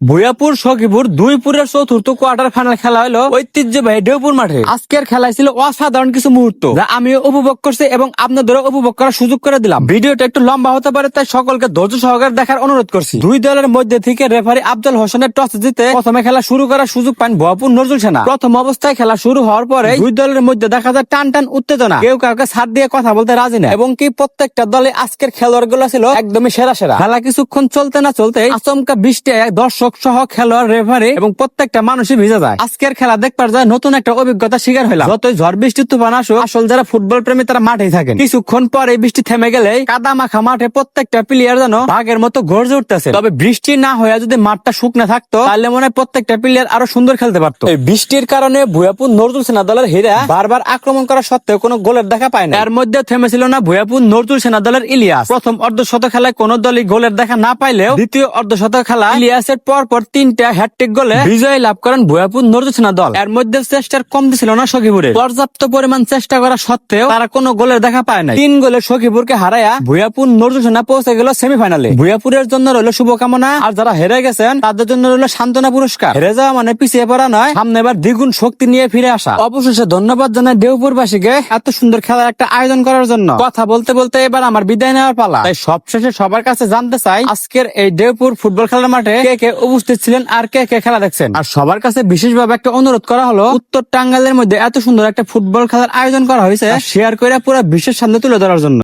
ভুয়াপুর সখীপুর দুইপুরের চতুর্থ quarter final খেলা হলো ঐতিহ্যবাহী দেওপুর মাঠে। আজকের খেলায় ছিল অসাধারণ কিছু মুহূর্ত যা আমিও উপভোগ করছি এবং আপনাদেরও উপভোগ করার সুযোগ করে দিলাম। ভিডিওটা একটু লম্বা হতে পারে, তাই সকলকে ধৈর্য সহকারে দেখার অনুরোধ করছি। দুই দলের মধ্যে থেকে রেফারি আফজল হোসেনের টস জিতে প্রথমে খেলা শুরু করার সুযোগ পান ভুয়াপুর নজরুল সেনা। প্রথম অবস্থায় খেলা শুরু হওয়ার পরে দুই দলের মধ্যে দেখা যায় টান টান উত্তেজনা, কেউ কাউকে ছাড় দিয়ে কথা বলতে রাজি না এবং কি প্রত্যেকটা দলে আজকের খেলোয়াড় গুলো ছিল একদমই সেরা সেরা। খেলা কিছুক্ষণ চলতে না চলতে আচমকা বৃষ্টি দর্শক সহ খেলোয়াড়, রেফারি এবং প্রত্যেকটা মানুষই ভিজে যায়। আজকের খেলা দেখবার যায় নতুন একটা অভিজ্ঞতা শিকার হইলাম। যতই ঝড় বৃষ্টি তুফান আসুক, আসল যারা ফুটবল প্রেমী তারা মাঠেই থাকেন। কিছুক্ষণ পরে বৃষ্টি থেমে গেলে কাদা মাখা মাঠে প্রত্যেকটা প্লেয়ার যেন বাঘের মতো গর্জে উঠতেছে। তবে বৃষ্টি না হয়ে যদি মাঠটা শুকনো থাকতো তাহলে মনে হয় প্রত্যেকটা প্লেয়ার আরো সুন্দর খেলতে পারতো। এই বৃষ্টির কারণে ভুয়াপুর নজরুল সেনা দলের হীরা বারবার আক্রমণ করা সত্ত্বেও কোনো গোলের দেখা পায় না। এর মধ্যে থেমেছিল না ভুয়াপুর নজরুল সেনা দলের ইলিয়াস। প্রথম অর্ধশত খেলায় কোন দলই গোলের দেখা না পাইলেও দ্বিতীয় অর্ধশত খেলা ইলিয়াসের পর তিনটা হ্যাটট্রিক গোলে বিজয় লাভ করেন ভুয়াপুর নজরুল সেনা দল। এর মধ্যে চেষ্টার কমতি ছিল না সখীপুরের। পর্যাপ্ত পরিমাণ চেষ্টা করা সত্ত্বেও তারা কোনো গোলের দেখা পায় না। 3 গোলে সখীপুরকে হারায়া ভুয়াপুর নজরুল সেনা পৌঁছে গেল সেমিফাইনালে। ভুয়াপুরের জন্য রইল শুভকামনা, আর যারা হেরে গেছেন তাদের জন্য রইল সান্ত্বনা পুরস্কার। হেরে যাওয়া মানে পিছিয়ে পড়া নয়, সামনে এবার দ্বিগুণ শক্তি নিয়ে ফিরে আসা। অবশেষে ধন্যবাদ জানাই দেওপুরবাসীকে এত সুন্দর খেলার একটা আয়োজন করার জন্য। কথা বলতে বলতে এবার আমার বিদায় নেওয়ার পালা। তাই সবশেষে সবার কাছে জানতে চাই, আজকের এই দেওপুর ফুটবল খেলার মাঠে কে কে উপস্থিত ছিলেন আর কে কে খেলা দেখছেন। আর সবার কাছে বিশেষভাবে একটা অনুরোধ করা হলো, উত্তর টাঙ্গাইলের মধ্যে এত সুন্দর একটা ফুটবল খেলার আয়োজন করা হয়েছে শেয়ার করে পুরো বিশ্বের সামনে তুলে ধরার জন্য।